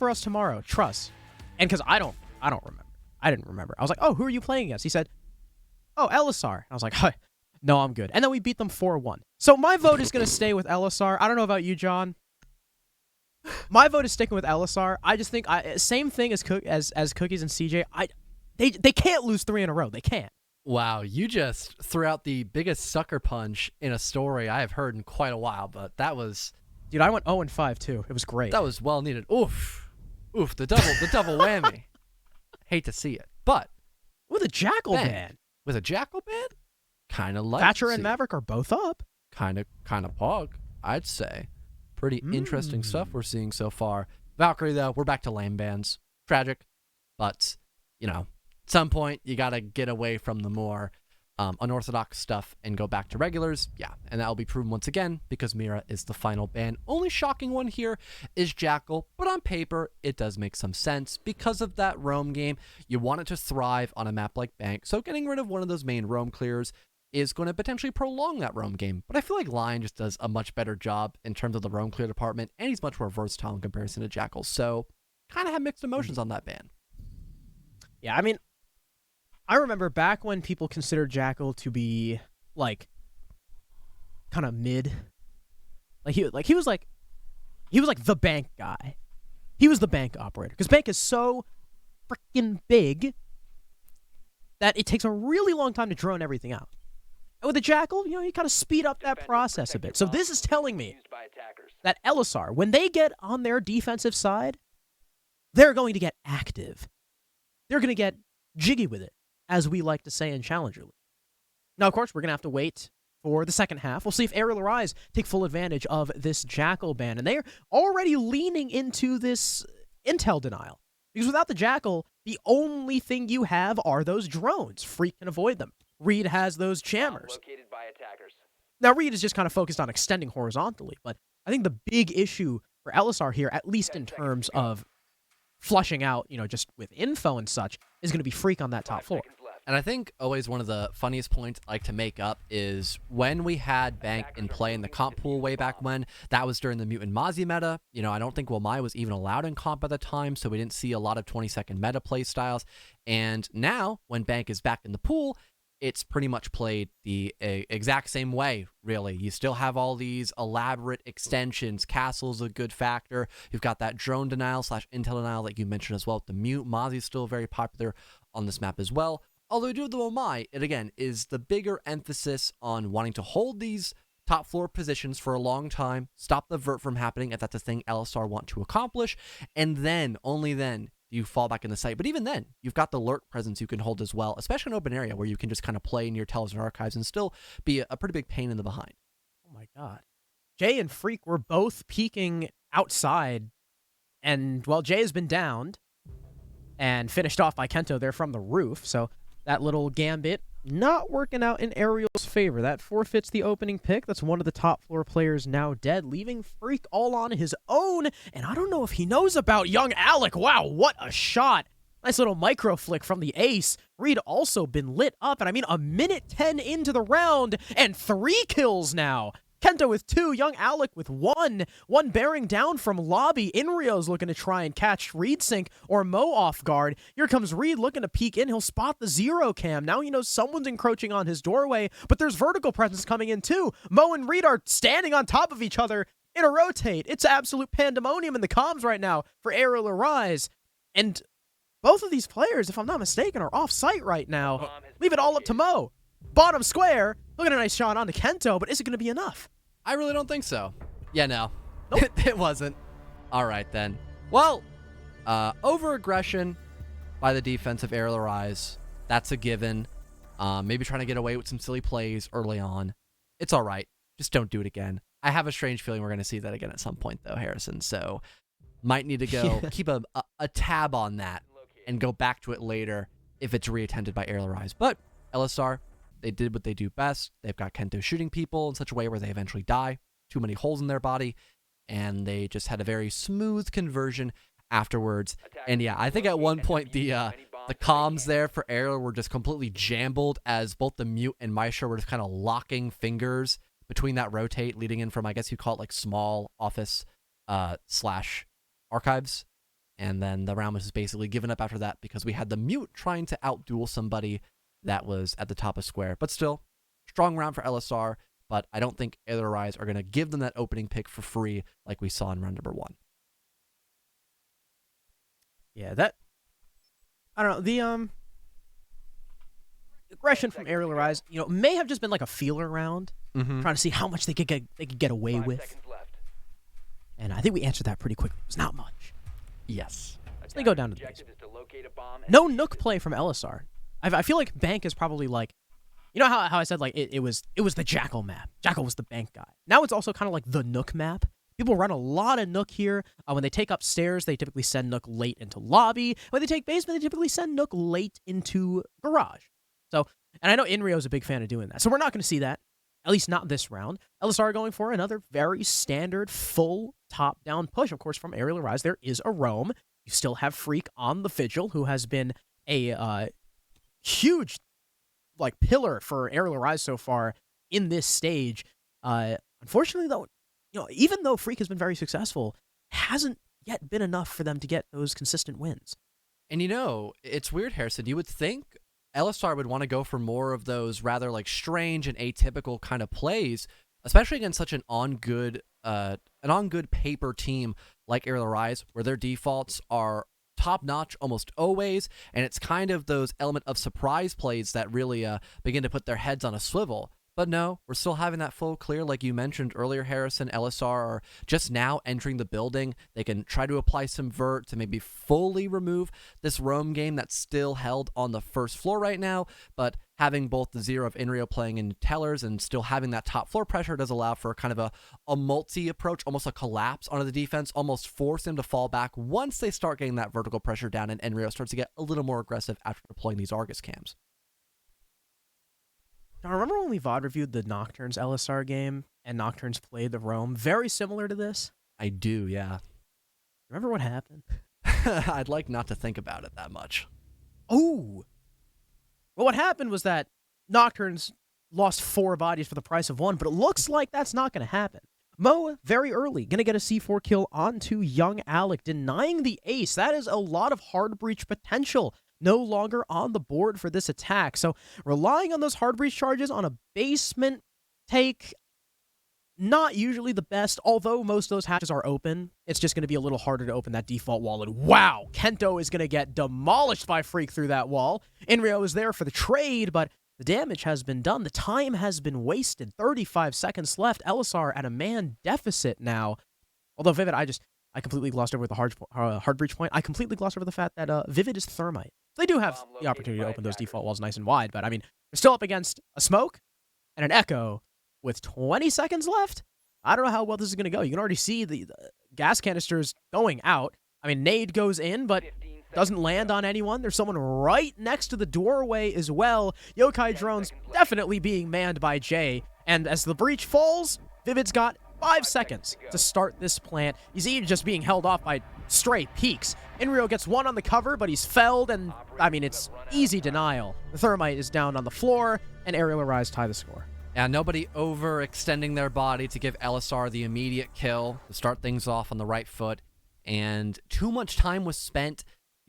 for us tomorrow. Trust. And because I don't remember. I didn't remember. I was like, oh, who are you playing against? He said, oh, Elisar. I was like, hi. No, I'm good. And then we beat them 4-1. So my vote is going to stay with Elisar. I don't know about you, John. My vote is sticking with Elisar. I just think same thing as Cookies and CJ. They can't lose 3 in a row. They can't. Wow, you just threw out the biggest sucker punch in a story I have heard in quite a while, but that was... Dude, I went 0-5 too. It was great. That was well needed. Oof. Oof, the double whammy. Hate to see it. But with a Jackal ban. With a Jackal ban? Kind of like Thatcher and Maverick are both up. Kind of pog, I'd say. Pretty interesting stuff we're seeing so far. Valkyrie, though, we're back to lane bans. Tragic, but, you know, at some point, you got to get away from the more unorthodox stuff and go back to regulars. Yeah, and that will be proven once again because Mira is the final ban. Only shocking one here is Jackal, but on paper, it does make some sense. Because of that roam game, you want it to thrive on a map like Bank, so getting rid of one of those main roam clears is going to potentially prolong that roam game. But I feel like Lion just does a much better job in terms of the roam clear department, and he's much more versatile in comparison to Jackal. So kind of have mixed emotions on that ban. Yeah, I mean, I remember back when people considered Jackal to be like kind of mid. He was like the bank guy. He was the bank operator because bank is so freaking big that it takes a really long time to drone everything out. And with the Jackal, you know, you kind of speed up that process a bit. So this is telling me that Elisar, when they get on their defensive side, they're going to get active. They're going to get jiggy with it, as we like to say in Challenger League. Now, of course, we're going to have to wait for the second half. We'll see if Aerial Arise take full advantage of this Jackal ban. And they're already leaning into this intel denial. Because without the Jackal, the only thing you have are those drones. Freak can avoid them. Reed has those jammers. Now, Reed is just kind of focused on extending horizontally, but I think the big issue for Elisar here, at least in terms of flushing out, you know, just with info and such, is going to be Freak on that top floor. And I think always one of the funniest points I like to make up is when we had Bank in play in the comp pool way back when, that was during the Mutant Mozzie meta. You know, I don't think Wamai was even allowed in comp at the time, so we didn't see a lot of 20-second meta play styles. And now, when Bank is back in the pool, it's pretty much played the exact same way, really. You still have all these elaborate extensions. Castle's a good factor. You've got that drone denial / intel denial that you mentioned as well. The Mute Mozzie is still very popular on this map as well. Although we do have the Wamai, it again is the bigger emphasis on wanting to hold these top floor positions for a long time, stop the vert from happening if that's a thing Elisar want to accomplish, and then, only then, you fall back in the site. But even then, you've got the lurk presence you can hold as well, especially in open area where you can just kind of play in your television archives and still be a pretty big pain in the behind. Oh my god. Jay and Freak were both peeking outside, and, well, Jay has been downed and finished off by Kento there from the roof, so that little gambit not working out in Ariel's favor. That forfeits the opening pick. That's one of the top floor players now dead, leaving Freak all on his own. And I don't know if he knows about young Alec. Wow, what a shot. Nice little micro flick from the ace. Reed also been lit up. And I mean, a minute 10 into the round and 3 kills now. Kento with 2, young Alec with 1. One bearing down from lobby. Inrio's looking to try and catch Reed Sync or Mo off guard. Here comes Reed looking to peek in. He'll spot the 0 cam. Now he knows someone's encroaching on his doorway, but there's vertical presence coming in too. Mo and Reed are standing on top of each other in a rotate. It's absolute pandemonium in the comms right now for Aerial Arise. And both of these players, if I'm not mistaken, are off site right now. Leave it all up to Mo. Bottom square. Look at a nice shot onto Kento, but is it going to be enough? I really don't think so. Yeah, no. Nope. It wasn't. All right, then. Well, over-aggression by the defense of Aerial Arise. That's a given. Maybe trying to get away with some silly plays early on. It's all right. Just don't do it again. I have a strange feeling we're going to see that again at some point, though, Harrison. So might need to go keep a tab on that and go back to it later if it's reattended by Aerial Arise. But Elisar, they did what they do best. They've got Kento shooting people in such a way where they eventually die. Too many holes in their body. And they just had a very smooth conversion afterwards. And yeah, I think at one point the comms there for Aerial were just completely jambled as both the Mute and Maestro were just kind of locking fingers between that rotate leading in from, I guess you call it like small office / archives. And then the round was just basically given up after that because we had the Mute trying to outduel somebody that was at the top of square. But still, strong round for LSR, but I don't think Aerial Rise are going to give them that opening pick for free like we saw in round number 1. Yeah, that... I don't know, the aggression from Aerial Rise, may have just been like a feeler round, trying to see how much they could get away with. And I think we answered that pretty quickly. It was not much. Yes. So they go down to the base. No Nook play from LSR. I feel like Bank is probably like, how I said like it was the Jackal map. Jackal was the Bank guy. Now it's also kind of like the Nook map. People run a lot of Nook here. When they take upstairs, they typically send Nook late into lobby. When they take basement, they typically send Nook late into garage. So, and I know Inrio is a big fan of doing that. So we're not going to see that, at least not this round. LSR going for another very standard full top-down push. Of course, from Aerial Rise, there is a roam. You still have Freak on the Vigil, who has been a huge pillar for Aerial Rise so far in this stage. Unfortunately, though, even though Freak has been very successful, hasn't yet been enough for them to get those consistent wins. And it's weird, Harrison. You would think LSR would want to go for more of those rather strange and atypical kind of plays, especially against such an on good paper team like Aerial Rise, where their defaults are top notch almost always, and it's kind of those element of surprise plays that really begin to put their heads on a swivel. But no, we're still having that full clear, like you mentioned earlier, Harrison. LSR are just now entering the building. They can try to apply some vert to maybe fully remove this roam game that's still held on the first floor right now, but having both the Zero of Inrio playing in tellers and still having that top floor pressure does allow for kind of a multi-approach, almost a collapse onto the defense, almost force them to fall back once they start getting that vertical pressure down and Inrio starts to get a little more aggressive after deploying these Argus cams. Now, remember when we VOD reviewed the Nocturnes LSR game and Nocturnes played the roam? Very similar to this. I do, yeah. Remember what happened? I'd like not to think about it that much. Oh! Well, what happened was that Nocturnes lost 4 bodies for the price of 1, but it looks like that's not going to happen. Mo, very early, going to get a C4 kill onto young Alec, denying the ace. That is a lot of hard breach potential. No longer on the board for this attack. So relying on those hard breach charges on a basement take, not usually the best, although most of those hatches are open. It's just going to be a little harder to open that default wall. And wow, Kento is going to get demolished by Freak through that wall. Inrio is there for the trade, but the damage has been done. The time has been wasted. 35 seconds left. LSR at a man deficit now. Although Vivid, I completely glossed over the hard breach point. I completely glossed over the fact that Vivid is Thermite. So they do have the opportunity to open those default walls nice and wide, but I mean, they're still up against a smoke and an echo with 20 seconds left. I don't know how well this is going to go. You can already see the gas canisters going out. I mean, nade goes in, but doesn't land on anyone. There's someone right next to the doorway as well. Yokai drones definitely being manned by Jay. And as the breach falls, Vivid's got 5 seconds to start this plant. He's even just being held off by stray peaks. Inrio gets 1 on the cover, but he's felled, and I mean, it's easy denial. The Thermite is down on the floor, and Aerial Rise tie the score. Yeah, nobody overextending their body to give LSR the immediate kill to start things off on the right foot, and too much time was spent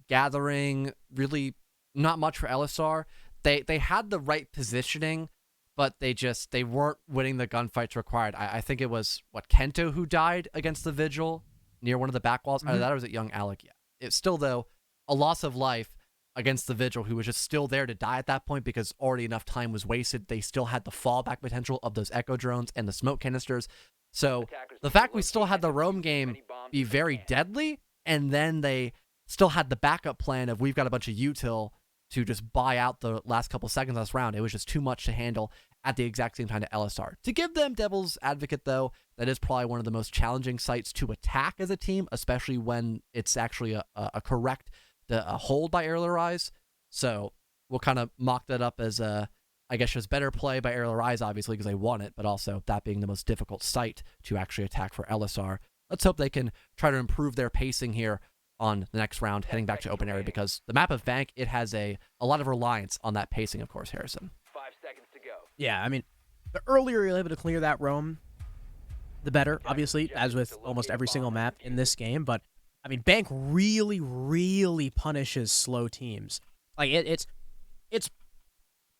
gathering. Really not much for LSR. They had the right positioning, but they weren't winning the gunfights required. I think it was, Kento who died against the Vigil near one of the back walls? Either that or was it young Alec? Yeah. It's still, though, a loss of life against the Vigil, who was just still there to die at that point because already enough time was wasted. They still had the fallback potential of those Echo drones and the smoke canisters. So the fact we still had the roam game be very deadly, and then they still had the backup plan of we've got a bunch of util to just buy out the last couple seconds last round. It was just too much to handle at the exact same time to LSR. To give them Devil's Advocate, though, that is probably one of the most challenging sites to attack as a team, especially when it's actually a correct hold by Aerial Rise. So we'll kind of mock that up as I guess just better play by Aerial Rise, obviously, because they won it, but also that being the most difficult site to actually attack for LSR. Let's hope they can try to improve their pacing here on the next round, heading back to open area, because the map of Bank, it has a lot of reliance on that pacing, of course, Harrison. 5 seconds to go. Yeah, I mean, the earlier you're able to clear that roam, the better, obviously, as with almost every single map in this game, but I mean, Bank really, really punishes slow teams. Like it's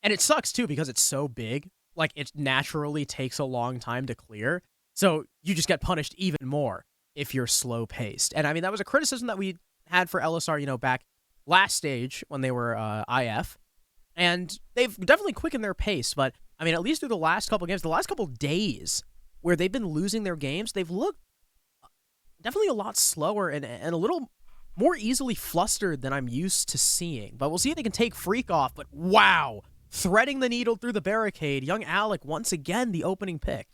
and it sucks too because it's so big. Like it naturally takes a long time to clear, so you just get punished even more if you're slow paced. And I mean, that was a criticism that we had for LSR, back last stage when they were IF, and they've definitely quickened their pace. But I mean, at least through the last couple games, the last couple days where they've been losing their games, they've looked definitely a lot slower and a little more easily flustered than I'm used to seeing. But we'll see if they can take Freak off. But wow, threading the needle through the barricade, young Alec once again the opening pick.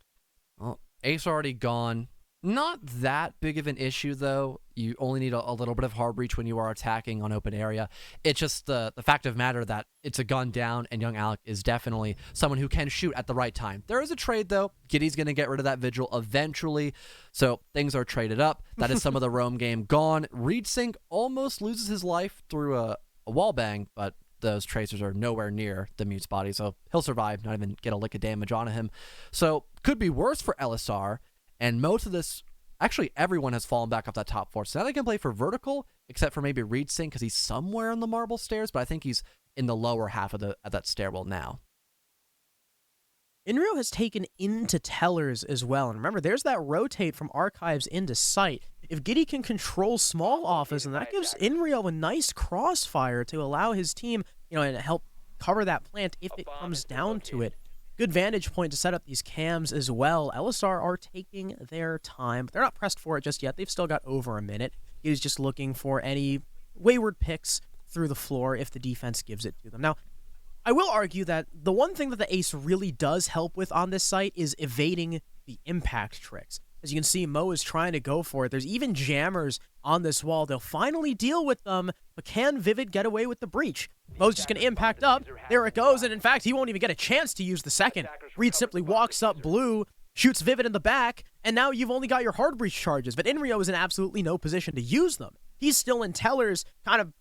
Well, Ace already gone. Not that big of an issue, though. You only need a little bit of hard reach when you are attacking on open area. It's just the fact of matter that it's a gun down, and young Alec is definitely someone who can shoot at the right time. There is a trade, though. Giddy's going to get rid of that Vigil eventually, so things are traded up. That is some of the roam game gone. ReedSync almost loses his life through a wall bang, but those tracers are nowhere near the mute's body, so he'll survive, not even get a lick of damage onto him. So could be worse for LSR. And most of this, actually everyone has fallen back off that top floor. So now they can play for vertical, except for maybe ReedSync because he's somewhere on the marble stairs, but I think he's in the lower half of that stairwell now. Inrio has taken into tellers as well. And remember, there's that rotate from archives into sight. If Giddy can control small office, and that gives Inrio a nice crossfire to allow his team, and help cover that plant if it comes down to it. Good vantage point to set up these cams as well. LSR are taking their time, but they're not pressed for it just yet. They've still got over a minute. He's just looking for any wayward picks through the floor if the defense gives it to them. Now, I will argue that the one thing that the Ace really does help with on this site is evading the impact tricks. As you can see, Mo is trying to go for it. There's even jammers on this wall. They'll finally deal with them, but can Vivid get away with the breach? Mo's just going to impact up. There it goes, and in fact, he won't even get a chance to use the second. Reed simply walks up blue, shoots Vivid in the back, and now you've only got your hard breach charges, but Inrio is in absolutely no position to use them. He's still in tellers, kind of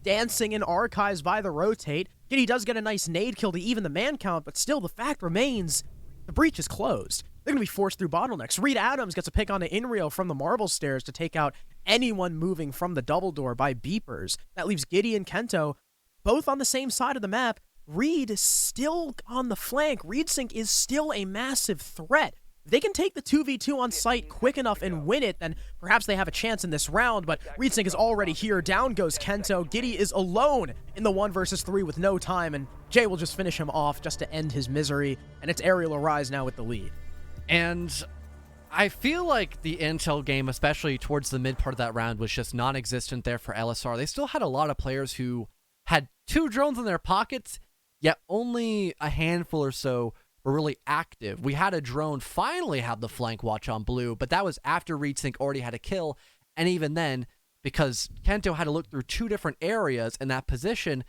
dancing in archives by the rotate. Giddy does get a nice nade kill to even the man count, but still the fact remains, the breach is closed. They're going to be forced through bottlenecks. Reed Adams gets a pick onto Inrio from the marble stairs to take out anyone moving from the double door by beepers. That leaves Giddy and Kento both on the same side of the map. Reed is still on the flank. ReedSync is still a massive threat. If they can take the 2v2 on site quick enough and win it, then perhaps they have a chance in this round, but ReedSync is already here. Down goes Kento. Giddy is alone in the 1 versus 3 with no time, and Jay will just finish him off just to end his misery, and it's Aerial Arise now with the lead. And I feel like the intel game, especially towards the mid part of that round, was just non-existent there for LSR. They still had a lot of players who had 2 drones in their pockets, yet only a handful or so were really active. We had a drone finally have the flank watch on blue, but that was after ReedSync already had a kill, and even then, because Kento had to look through 2 different areas in that position,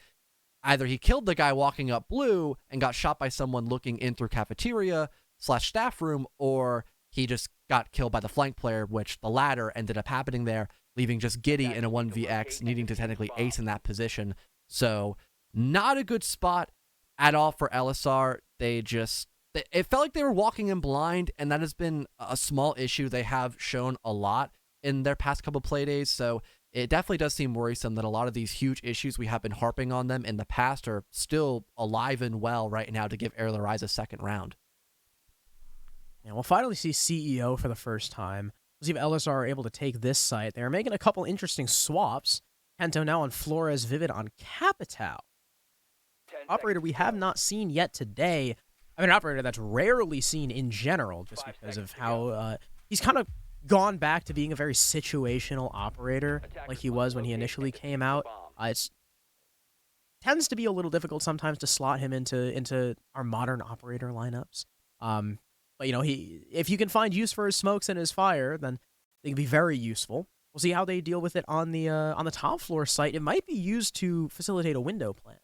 either he killed the guy walking up blue and got shot by someone looking in through cafeteria/staff room, or he just got killed by the flank player, which the latter ended up happening there, leaving just Giddy in a 1vx, needing to technically ace in that position. So not a good spot at all for LSR. It felt like they were walking in blind, and that has been a small issue they have shown a lot in their past couple playdays. So it definitely does seem worrisome that a lot of these huge issues we have been harping on them in the past are still alive and well right now to give Aerial Arise a second round. And we'll finally see CEO for the first time. We'll see if LSR are able to take this site. They're making a couple interesting swaps. Kento now on Flores, Vivid on Capitao. Operator we have not seen yet today. I mean, an operator that's rarely seen in general, just because of how he's kind of gone back to being a very situational operator like he was when he initially came out. It tends to be a little difficult sometimes to slot him into our modern operator lineups. But if you can find use for his smokes and his fire, then they can be very useful. We'll see how they deal with it on the top floor site. It might be used to facilitate a window plant.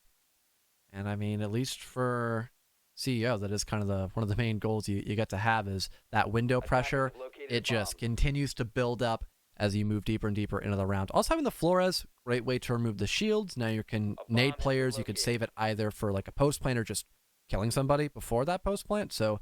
And I mean, at least for CEO, that is kind of one of the main goals you get to have is that window pressure. It just continues to build up as you move deeper and deeper into the round. Also having the Flores, great way to remove the shields. Now you can nade players. You could save it either for like a post plant or just killing somebody before that post plant. So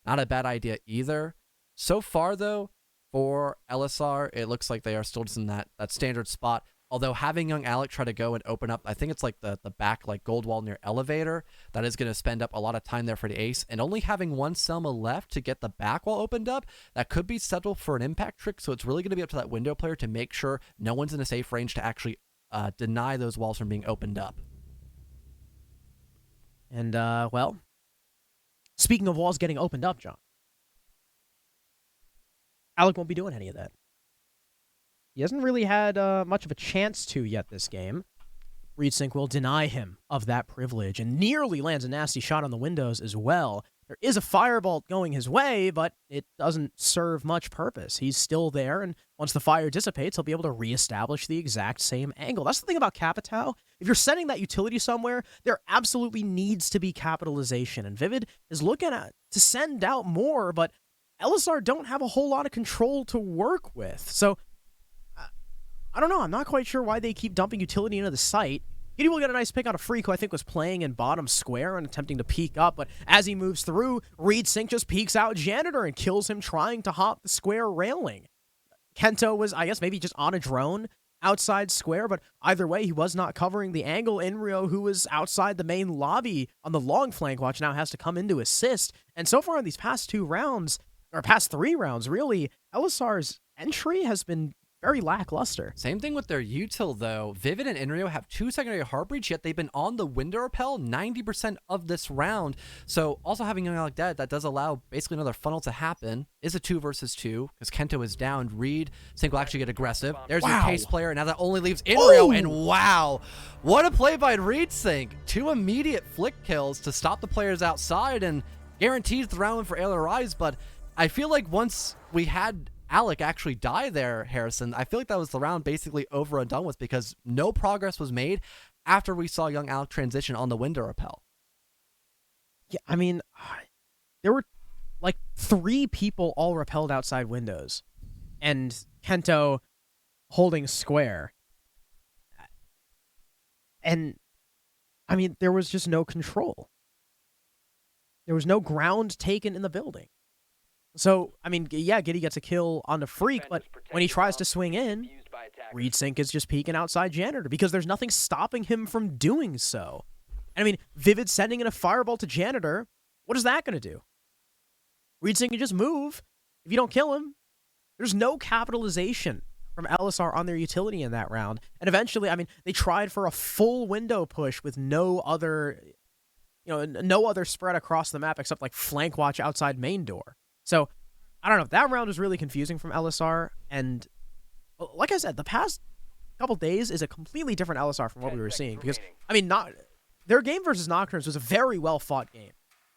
not a bad idea either. So far though, for LSR. It looks like they are still just in that standard spot. Although having young Alec try to go and open up, I think it's like the back like gold wall near elevator, that is going to spend up a lot of time there for the ace. And only having one Selma left to get the back wall opened up, that could be settled for an impact trick. So it's really going to be up to that window player to make sure no one's in a safe range to actually deny those walls from being opened up. And, well, speaking of walls getting opened up, John, Alec won't be doing any of that. He hasn't really had much of a chance to yet this game. ReedSync will deny him of that privilege and nearly lands a nasty shot on the windows as well. There is a firebolt going his way, but it doesn't serve much purpose. He's still there, and once the fire dissipates, he'll be able to reestablish the exact same angle. That's the thing about Capitao. If you're sending that utility somewhere, there absolutely needs to be capitalization, and Vivid is looking to send out more, but LSR don't have a whole lot of control to work with. So I don't know. I'm not quite sure why they keep dumping utility into the site. Kitty will get a nice pick on a freak who I think was playing in bottom square and attempting to peek up, but as he moves through, ReedSync just peeks out Janitor and kills him trying to hop the square railing. Kento was, I guess, maybe just on a drone outside square, but either way, he was not covering the angle. Inrio, who was outside the main lobby on the long flank watch, now has to come in to assist. And so far in these past 2 rounds, or past 3 rounds, really, LSR's entry has been very lackluster. Same thing with their util, though. Vivid and Inrio have 2 secondary hard breach, yet they've been on the window repel 90% of this round. So also having young Alec dead, that does allow basically another funnel to happen. Is a 2 versus 2, because Kento is down. ReedSync will actually get aggressive. There's your case player, and now that only leaves Inrio, and wow, what a play by ReedSync. 2 immediate flick kills to stop the players outside, and guarantees the round for ALRIs, but I feel like once we had Alec actually die there, Harrison, I feel like that was the round basically over and done with, because no progress was made after we saw young Alec transition on the window repel. Yeah, I mean, there were like 3 people all repelled outside windows, and Kento holding square. And, I mean, there was just no control. There was no ground taken in the building. So, I mean, yeah, Giddy gets a kill on the freak, but when he tries to swing in, ReedSync is just peeking outside Janitor because there's nothing stopping him from doing so. And I mean, Vivid sending in a fireball to Janitor, what is that going to do? ReedSync can just move if you don't kill him. There's no capitalization from LSR on their utility in that round. And eventually, I mean, they tried for a full window push with no other, no other spread across the map except like flank watch outside main door. So, I don't know. That round was really confusing from LSR, and like I said, the past couple days is a completely different LSR from what we were seeing, because, I mean, their game versus Nocturnes was a very well-fought game.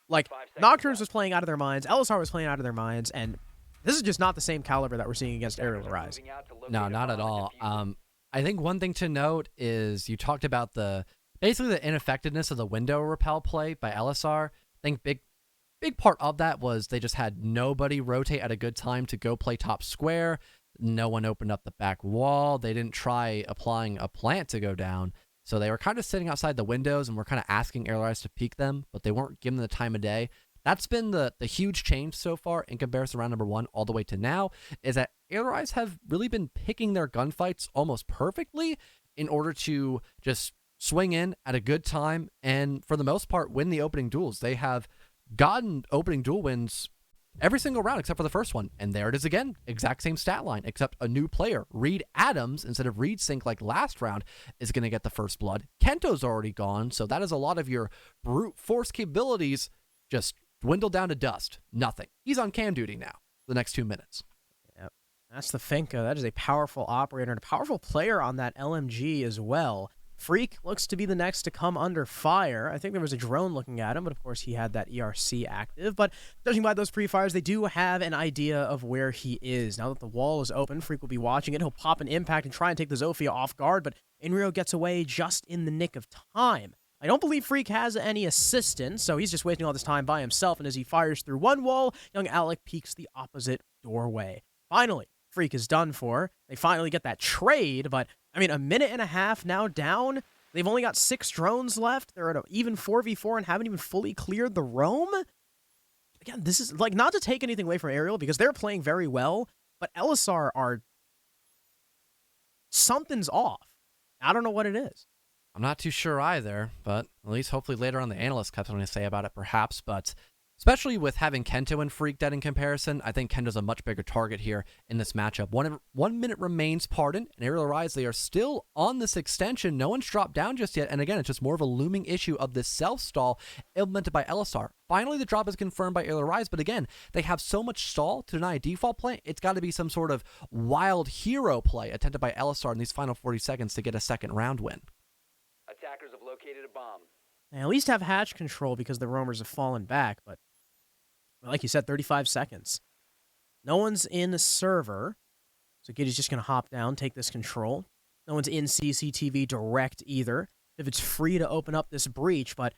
Like, Nocturnes was playing out of their minds, LSR was playing out of their minds, and this is just not the same caliber that we're seeing against Aerial Rise. No, not at all. I think one thing to note is you talked about basically the ineffectiveness of the window repel play by LSR. I think big part of that was they just had nobody rotate at a good time to go play top square. No one opened up the back wall. They didn't try applying a plant to go down. So they were kind of sitting outside the windows and were kind of asking ALRIs to peek them, but they weren't given the time of day. That's been the huge change so far in comparison to round number 1 all the way to now, is that ALRIs have really been picking their gunfights almost perfectly in order to just swing in at a good time and, for the most part, win the opening duels. They have gotten opening duel wins every single round except for the first one. And there it is again. Exact same stat line, except a new player. Reed Adams, instead of ReedSync like last round, is going to get the first blood. Kento's already gone, so that is a lot of your brute force capabilities just dwindled down to dust. Nothing. He's on cam duty now the next 2 minutes. Yep. That's the Finka. That is a powerful operator and a powerful player on that LMG as well. Freak looks to be the next to come under fire. I think there was a drone looking at him, but of course he had that ERC active. But judging by those pre-fires, they do have an idea of where he is. Now that the wall is open, Freak will be watching it. He'll pop an impact and try and take the Zofia off guard, but Inrio gets away just in the nick of time. I don't believe Freak has any assistance, so he's just wasting all this time by himself, and as he fires through one wall, young Alec peeks the opposite doorway. Finally, Freak is done for. They finally get that trade, but I mean, a minute and a half now down. They've only got 6 drones left. They're at an even 4v4 and haven't even fully cleared the roam. Again, this is, like, not to take anything away from Aerial, because they're playing very well, But LSR are something's off. I don't know what it is. I'm not too sure either, but at least hopefully later on the Analyst Cup something to say about it perhaps, but especially with having Kento and Freak dead in comparison, I think Kento's a much bigger target here in this matchup. 1 minute remains, pardon, and Aerial Rise, they are still on this extension. No one's dropped down just yet, and again, it's just more of a looming issue of this self-stall implemented by LSR. Finally, the drop is confirmed by Aerial Rise, but again, they have so much stall to deny a default play, it's got to be some sort of wild hero play attempted by LSR in these final 40 seconds to get a second round win. Attackers have located a bomb. They at least have hatch control because the roamers have fallen back, but like you said, 35 seconds. No one's in the server, so Giddy's just going to hop down, take this control. No one's in CCTV direct either. If it's free to open up this breach, but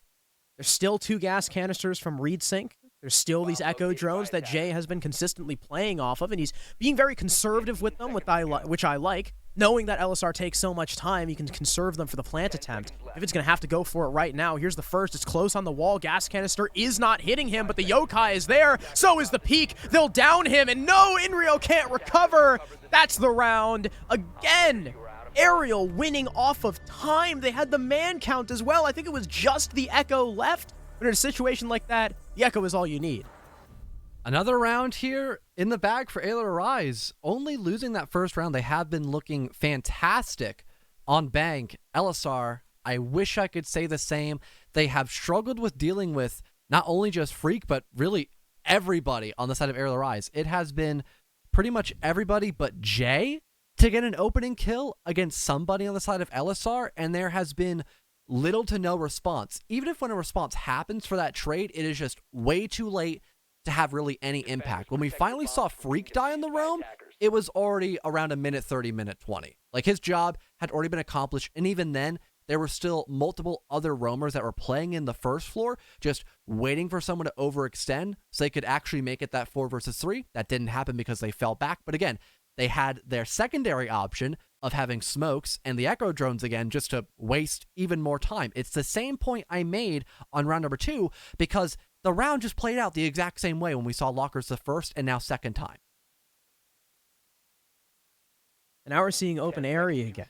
there's still 2 gas canisters from ReadSync. There's still these Echo drones that Jay has been consistently playing off of, and he's being very conservative with them, which I like. Knowing that LSR takes so much time, you can conserve them for the plant attempt. If it's going to have to go for it right now, here's the first. It's close on the wall. Gas canister is not hitting him, but the Yokai is there. So is the peak. They'll down him, and no, Inrio can't recover. That's the round. Again, Aerial winning off of time. They had the man count as well. I think it was just the Echo left. But in a situation like that, the Echo is all you need. Another round here in the bag for Aerial Rise. Only losing that first round, they have been looking fantastic on Bank. LSR, I wish I could say the same. They have struggled with dealing with not only just Freak, but really everybody on the side of Aerial Rise. It has been pretty much everybody but Jay to get an opening kill against somebody on the side of LSR, and there has been little to no response. Even if when a response happens for that trade, it is just way too late to have really any impact. When we finally saw Freak die in the roam, it was already around a minute 30, minute 20. Like, his job had already been accomplished, and even then, there were still multiple other roamers that were playing in the first floor, just waiting for someone to overextend so they could actually make it that 4 versus 3. That didn't happen because they fell back, but again, they had their secondary option of having smokes and the Echo drones again just to waste even more time. It's the same point I made on round number 2 because the round just played out the exact same way when we saw Lockers the first and now second time. And now we're seeing open area again,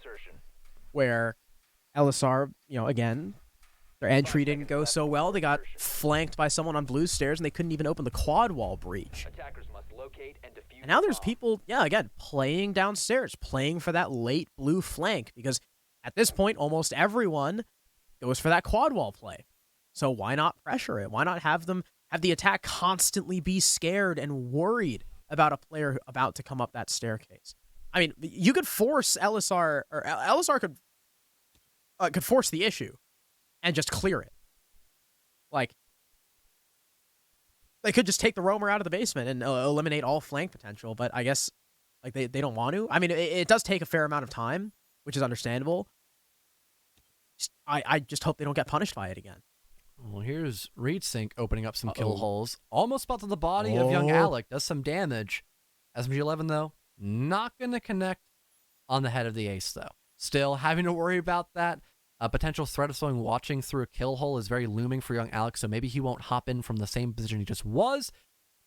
where LSR, again, their entry didn't go so well. They got flanked by someone on blue stairs, and they couldn't even open the quad wall breach. And now there's people, again, playing downstairs, playing for that late blue flank, because at this point, almost everyone goes for that quad wall play. So why not pressure it? Why not have the attack constantly be scared and worried about a player about to come up that staircase? I mean, you could force LSR, or LSR could force the issue and just clear it. Like, they could just take the roamer out of the basement and eliminate all flank potential, but I guess like they don't want to. I mean, it does take a fair amount of time, which is understandable. I just hope they don't get punished by it again. Well, here's ReadSync opening up some kill holes. Almost spot to the body of young Alec. Does some damage. SMG-11, though, not going to connect on the head of the ace, though. Still having to worry about that. A potential threat of someone watching through a kill hole is very looming for young Alec, so maybe he won't hop in from the same position he just was.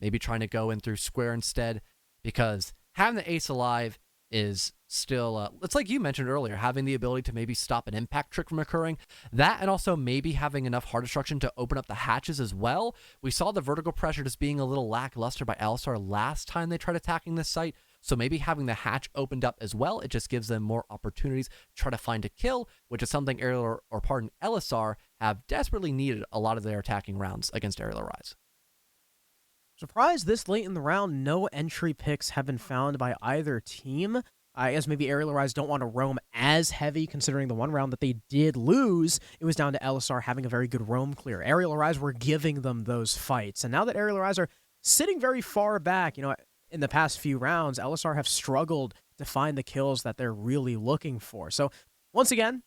Maybe trying to go in through square instead, because having the ace alive is still, it's like you mentioned earlier, having the ability to maybe stop an impact trick from occurring. That, and also maybe having enough heart destruction to open up the hatches as well. We saw the vertical pressure just being a little lackluster by LSR last time they tried attacking this site. So maybe having the hatch opened up as well, it just gives them more opportunities to try to find a kill, which is something LSR have desperately needed a lot of their attacking rounds against Aerial Rise. Surprised this late in the round, no entry picks have been found by either team. I guess maybe Aerial Rise don't want to roam as heavy, considering the one round that they did lose, it was down to LSR having a very good roam clear. Aerial Rise were giving them those fights, and now that Aerial Rise are sitting very far back, in the past few rounds, LSR have struggled to find the kills that they're really looking for. So, once again,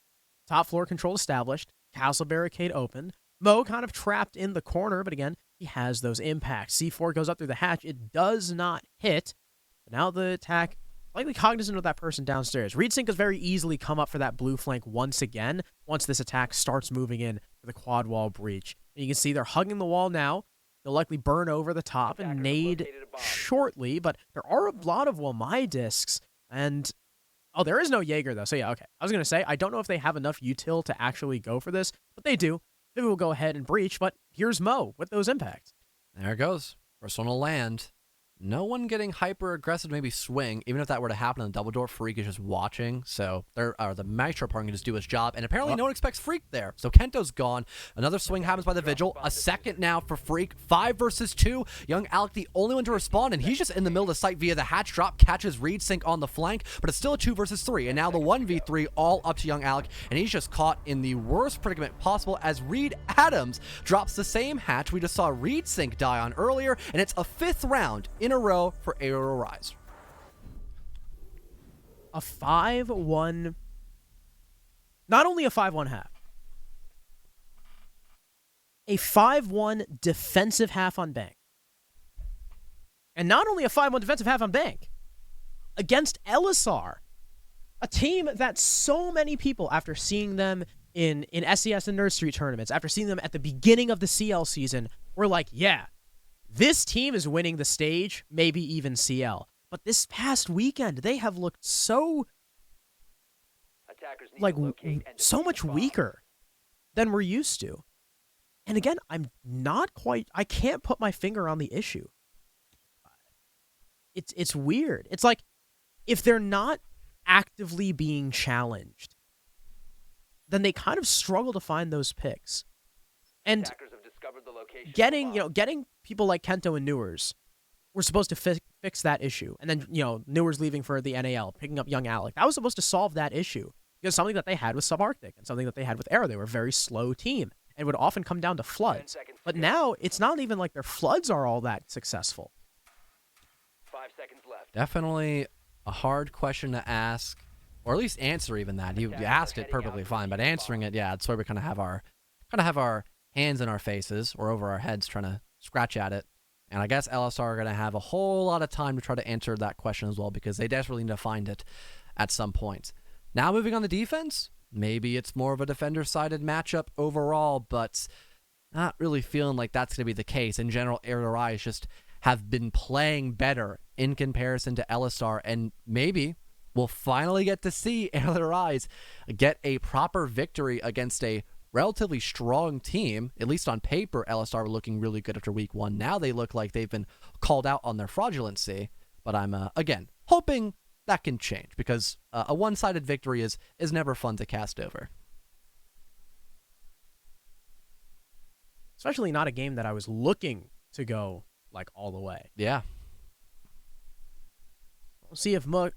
top floor control established, castle barricade open, Mo kind of trapped in the corner, but again, he has those impacts. C4 goes up through the hatch. It does not hit, but now the attack, likely cognizant of that person downstairs. ReadSync has very easily come up for that blue flank once again, once this attack starts moving in for the quad wall breach. And you can see they're hugging the wall now. They'll likely burn over the top and nade shortly, but there are a lot of Wamai discs, and oh, there is no Jaeger though, so yeah, okay. I was gonna say, I don't know if they have enough util to actually go for this, but they do. Maybe we'll go ahead and breach, but here's Mo with those impacts. There it goes. First one to land. No one getting hyper aggressive to maybe swing. Even if that were to happen on the double door, Freak is just watching. So the Maestro part can just do his job. And apparently no one expects Freak there. So Kento's gone. Another swing happens by the Vigil. A second now for Freak. 5 versus 2. Young Alec the only one to respond. And he's just in the middle of the site via the hatch drop. Catches Reed Sync on the flank. But it's still a 2 versus 3. And now the 1v3 all up to Young Alec. And he's just caught in the worst predicament possible as Reed Adams drops the same hatch we just saw Reed Sync die on earlier. And it's a 5th round in a row for Aerial Rise. A 5-1, not only a 5-1 half, a 5-1 defensive half on Bank. And not only a 5-1 defensive half on Bank, against LSR, a team that so many people, after seeing them in SES and Nerd Street tournaments, after seeing them at the beginning of the CL season, were like, yeah, this team is winning the stage, maybe even CL. But this past weekend, they have looked so, like, so much weaker than we're used to. And again, I can't put my finger on the issue. It's weird. It's like, if they're not actively being challenged, then they kind of struggle to find those picks. And getting people like Kento and Newers were supposed to fix that issue. And then, Newers leaving for the NAL, picking up Young Alec. That was supposed to solve that issue. Because something that they had with Subarctic and something that they had with Aero, they were a very slow team. And it would often come down to floods. But now, it's not even like their floods are all that successful. 5 seconds left. Definitely a hard question to ask, or at least answer even that. You asked it perfectly fine, but answering it, yeah, it's where we kind of have our hands in our faces or over our heads trying to scratch at it. And I guess LSR are going to have a whole lot of time to try to answer that question as well, because they desperately need to find it at some point. Now moving on to defense, maybe it's more of a defender-sided matchup overall, but not really feeling like that's going to be the case. In general, Aerial Rise just have been playing better in comparison to LSR, and maybe we'll finally get to see Aerial Rise get a proper victory against a relatively strong team. At least on paper, LSR were looking really good after week 1. Now they look like they've been called out on their fraudulency, but I'm, again, hoping that can change, because a one-sided victory is never fun to cast over. Especially not a game that I was looking to go, like, all the way. Yeah. We'll see if Mo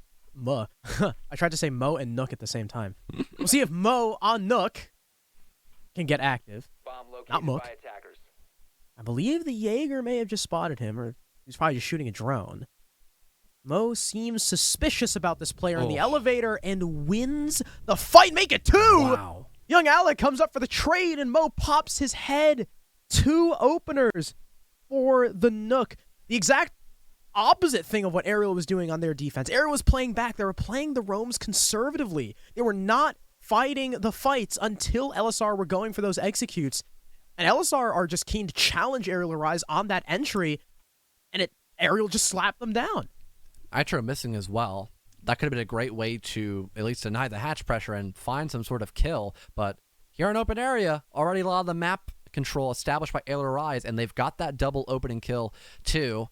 I tried to say Mo and Nook at the same time. We'll see if Mo on Nook can get active. Bomb located Not Mook. by attackers. I believe the Jaeger may have just spotted him, or he's probably just shooting a drone. Mo seems suspicious about this player in the elevator and wins the fight. Make it 2! Wow. Young Alec comes up for the trade, and Mo pops his head. 2 openers for the Nook. The exact opposite thing of what Aerial was doing on their defense. Aerial was playing back. They were playing the roams conservatively. They were not fighting the fights until LSR were going for those executes. And LSR are just keen to challenge Aerial Rise on that entry, and Aerial just slapped them down. Itro missing as well. That could have been a great way to at least deny the hatch pressure and find some sort of kill. But here in open area, already a lot of the map control established by Aerial Rise, and they've got that double opening kill too.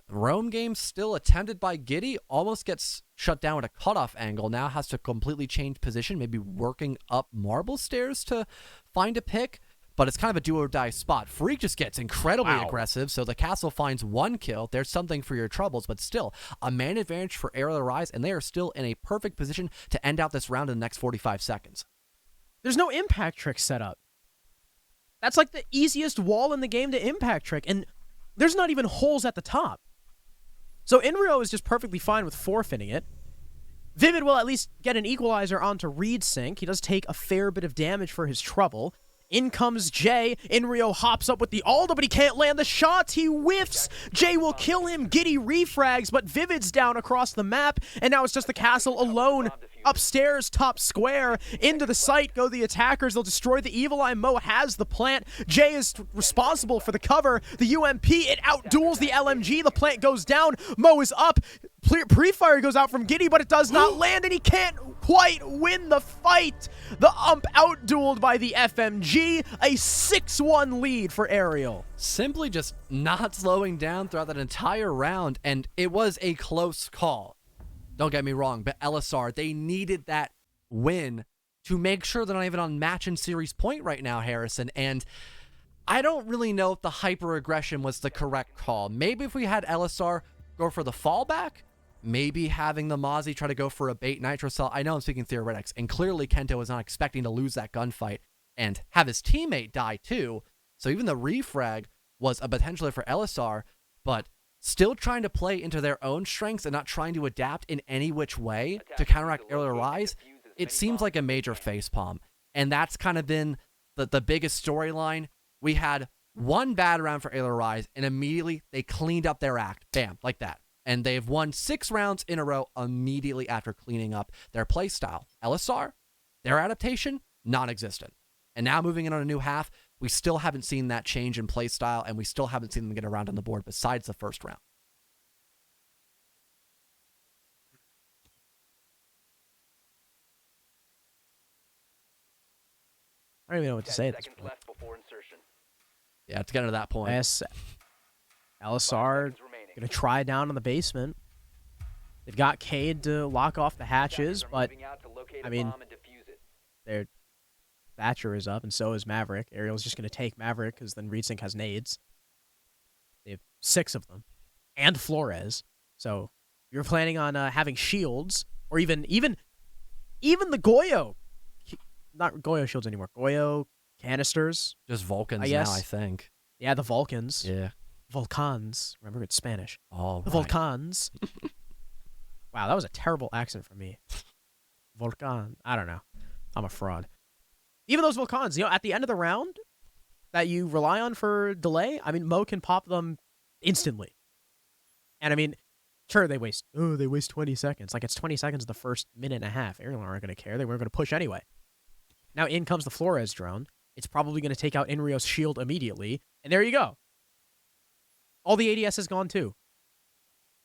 Roam game still attempted by Giddy, almost gets shut down at a cutoff angle, now has to completely change position, maybe working up marble stairs to find a pick, but it's kind of a do or die spot. Freak just gets incredibly aggressive, so the castle finds 1 kill. There's something for your troubles, but still, a man advantage for Aerial Rise, and they are still in a perfect position to end out this round in the next 45 seconds. There's no impact trick set up. That's like the easiest wall in the game to impact trick, and there's not even holes at the top. So Inrio is just perfectly fine with forfeiting it. Vivid will at least get an equalizer onto Reed Sync. He does take a fair bit of damage for his trouble. In comes Jay. Inrio hops up with the Alda, but he can't land the shots. He whiffs. Jay will kill him. Giddy refrags, but Vivid's down across the map, and now it's just the castle alone. Upstairs, top square, into the site go the attackers. They'll destroy the Evil Eye. Mo has the plant. Jay is responsible for the cover. The UMP, it outduels the LMG. The plant goes down. Mo is up. Pre-fire goes out from Giddy, but it does not land, and he can't quite win the fight. The UMP outdueled by the FMG. A 6-1 lead for Aerial. Simply just not slowing down throughout that entire round, and it was a close call. Don't get me wrong, but LSR, they needed that win to make sure they're not even on match and series point right now, Harrison. And I don't really know if the hyper-aggression was the correct call. Maybe if we had LSR go for the fallback, maybe having the Mozzie try to go for a bait nitro cell. I know I'm speaking theoretics, and clearly Kento was not expecting to lose that gunfight and have his teammate die too. So even the refrag was a potential for LSR, but still trying to play into their own strengths and not trying to adapt in any which way to counteract Aerial Rise, it seems like a major facepalm. And that's kind of been the biggest storyline. We had one bad round for Aerial Rise, and immediately they cleaned up their act. Bam, like that. And they've won 6 rounds in a row immediately after cleaning up their play style. LSR, their adaptation, non-existent. And now moving in on a new half, we still haven't seen that change in play style, and we still haven't seen them get around on the board besides the first round. I don't even know what to say at this Seconds point. left before insertion. Yeah, to get to that point. Yes, LSR Seconds remaining. gonna try down on the basement. They've got Cade to lock off the hatches, Attackers are but moving out to locate I a mean, bomb and defuse it. their Thatcher is up, and so is Maverick. Aerial's just gonna take Maverick because then ReedSync has nades. They have 6 of them, and Flores. So if you're planning on having shields, or even the Goyo, not Goyo shields anymore, Goyo canisters. Just Vulcans I now, guess. I think. Yeah, the Vulcans. Yeah. Volcans. Remember, it's Spanish. All The right. Volcans. Wow, that was a terrible accent for me. Volcan. I don't know. I'm a fraud. Even those Volcans, at the end of the round that you rely on for delay, I mean, Mo can pop them instantly. And I mean, sure, they waste 20 seconds. Like, it's 20 seconds the first minute and a half. Aerial aren't going to care. They weren't going to push anyway. Now in comes the Flores drone. It's probably going to take out Inrio's shield immediately. And there you go. All the ADS is gone too.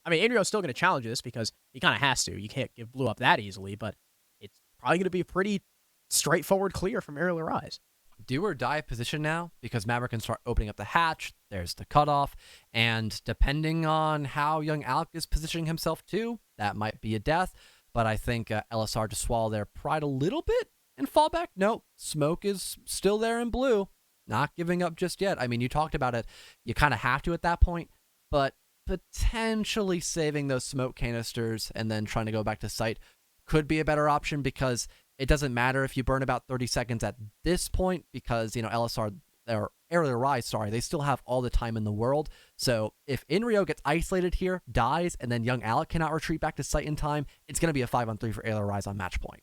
I mean, Inrio's still going to challenge this because he kind of has to. You can't give blue up that easily, but it's probably going to be a pretty straightforward clear from Aerial Rise. Do or die position now, because Maverick can start opening up the hatch. There's the cutoff, and depending on how young Alec is positioning himself too, that might be a death. But I think LSR to swallow their pride a little bit and fall back. No, smoke is still there in blue. Not giving up just yet. I mean, you talked about it. You kind of have to at that point, but potentially saving those smoke canisters and then trying to go back to site could be a better option, because it doesn't matter if you burn about 30 seconds at this point, because, LSR, or Aerial Rise, sorry, they still have all the time in the world. So if Inrio gets isolated here, dies, and then young Alec cannot retreat back to site in time, it's going to be a 5-on-3 for Aerial Rise on match point.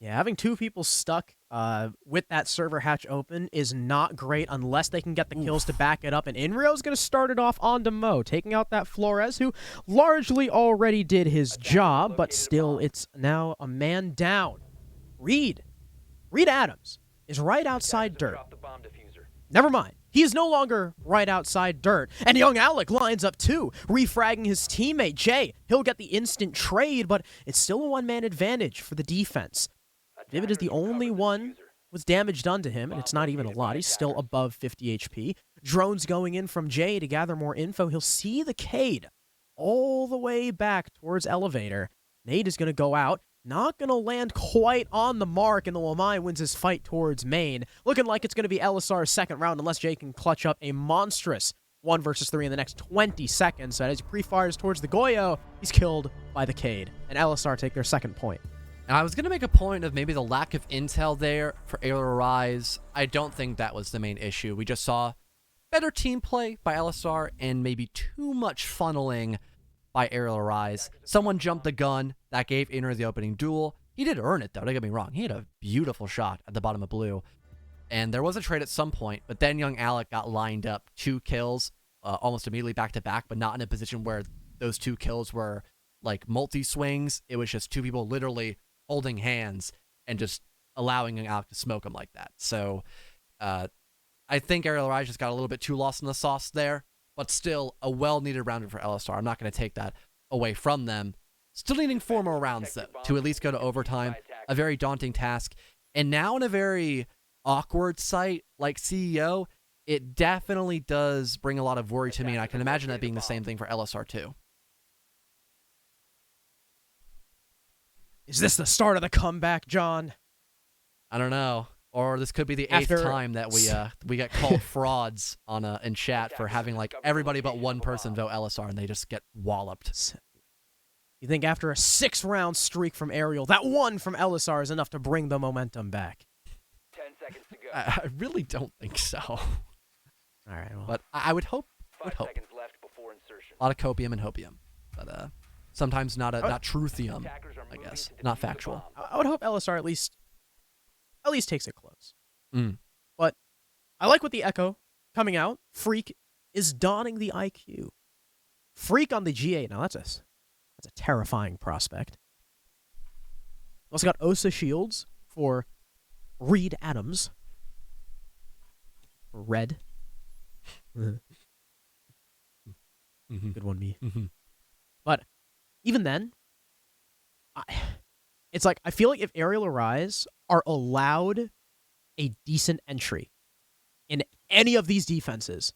Yeah, having 2 people stuck with that server hatch open is not great unless they can get the kills to back it up. And Inrio's going to start it off onto Mo, taking out that Flores, who largely already did his job, but still, it's now a man down. Reed Adams is right outside dirt. Drop the bomb diffuser. Never mind. He is no longer right outside dirt. And young Alec lines up too, refragging his teammate, Jay. He'll get the instant trade, but it's still a one-man advantage for the defense. Vivid is the only one with damage done to him, and it's not even a lot. He's still above 50 HP. Drones going in from Jay to gather more info. He'll see the Cade all the way back towards elevator. Nade is going to go out. Not going to land quite on the mark, and the Wamai wins his fight towards main. Looking like it's going to be LSR's second round, unless Jay can clutch up a monstrous 1 versus 3 in the next 20 seconds. So as he pre-fires towards the Goyo, he's killed by the Cade, and LSR take their second point. And I was going to make a point of maybe the lack of intel there for Aerial Rise. I don't think that was the main issue. We just saw better team play by LSR and maybe too much funneling by Aerial Rise. Someone jumped the gun. That gave Inner the opening duel. He did earn it, though. Don't get me wrong. He had a beautiful shot at the bottom of blue. And there was a trade at some point, but then young Alec got lined up 2 kills almost immediately back to back, but not in a position where those 2 kills were like multi-swings. It was just 2 people literally holding hands and just allowing young Alec to smoke him like that. So I think Aerial Rise just got a little bit too lost in the sauce there, but still a well-needed round for LSR. I'm not going to take that away from them. Still needing 4 more rounds, though, to at least go to overtime. A very daunting task. And now in a very awkward site like CEO, it definitely does bring a lot of worry to me, and I can imagine that being the same thing for LSR too. Is this the start of the comeback, John? I don't know. Or this could be the 8th time that we get called frauds on in chat for having like everybody but one person vote LSR and they just get walloped. You think after a 6-round streak from Aerial, that one from LSR is enough to bring the momentum back? 10 seconds to go. I really don't think so. All right, well. But I would hope. 5 seconds left before insertion. A lot of copium and hopium, but sometimes not truthium, Attackers are I moving guess. to Not defuse the factual. bomb. I would hope LSR at least takes it close. Mm. But I like what the Echo coming out. Freak is donning the IQ. Freak on the G8. Now that's a terrifying prospect. Also got Osa shields for Reed Adams. Red. Mm-hmm. Good one, me. Mm-hmm. But even then, it's like I feel like if Aerial Arise are allowed a decent entry in any of these defenses,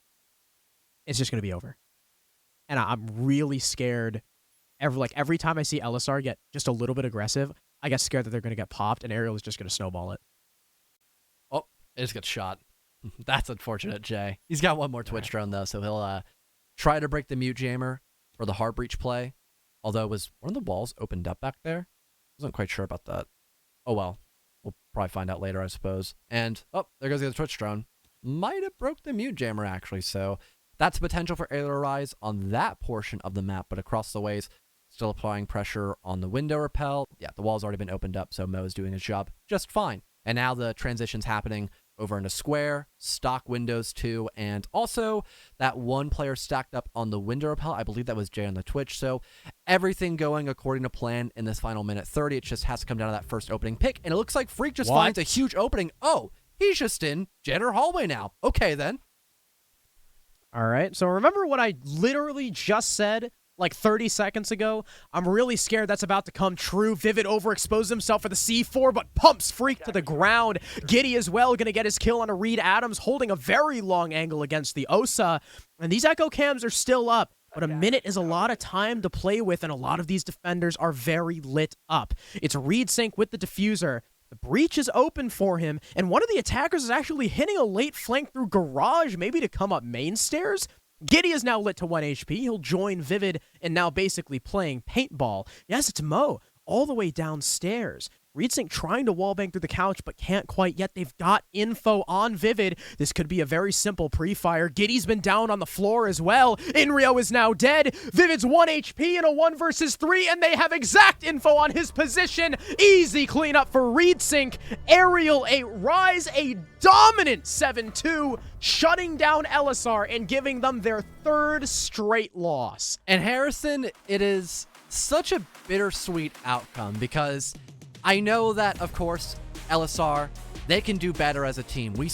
it's just going to be over. And I'm really scared. Every time I see LSR get just a little bit aggressive, I get scared that they're going to get popped, and Aerial is just going to snowball it. Oh, it just gets shot. That's unfortunate, Jay. He's got one more Twitch drone, though, so he'll try to break the mute jammer for the hard breach play. Although, was one of the walls opened up back there? Wasn't quite sure about that. Oh, well. We'll probably find out later, I suppose. And, oh, there goes the other Twitch drone. Might have broke the mute jammer, actually, so that's potential for Aerial Rise on that portion of the map, but across the ways, still applying pressure on the window repel. Yeah, the wall's already been opened up, so Mo is doing his job just fine. And now the transition's happening over into square, stock windows too, and also that one player stacked up on the window repel. I believe that was Jay on the Twitch. So everything going according to plan in this final minute 30. It just has to come down to that first opening pick, and it looks like Freak just finds a huge opening. Oh, he's just in Janitor hallway now. Okay, then. All right, so remember what I literally just said like 30 seconds ago? I'm really scared that's about to come true. Vivid overexposed himself for the C4, but pumps Freak to the ground. Giddy as well, going to get his kill on a Reed Adams, holding a very long angle against the Osa. And these Echo cams are still up, but a minute is a lot of time to play with, and a lot of these defenders are very lit up. It's Reed Sync with the diffuser. The breach is open for him, and one of the attackers is actually hitting a late flank through garage, maybe to come up main stairs. Giddy is now lit to 1 HP. He'll join Vivid and now basically playing paintball. Yes, it's Mo all the way downstairs. ReedSync trying to wallbang through the couch, but can't quite yet. They've got info on Vivid. This could be a very simple pre-fire. Giddy's been down on the floor as well. Inrio is now dead. Vivid's 1 HP in a 1 versus 3, and they have exact info on his position. Easy cleanup for ReedSync. Aerial Rise, a dominant 7-2, shutting down LSR and giving them their 3rd straight loss. And Harrison, it is such a bittersweet outcome because I know that, of course, LSR, they can do better as a team. We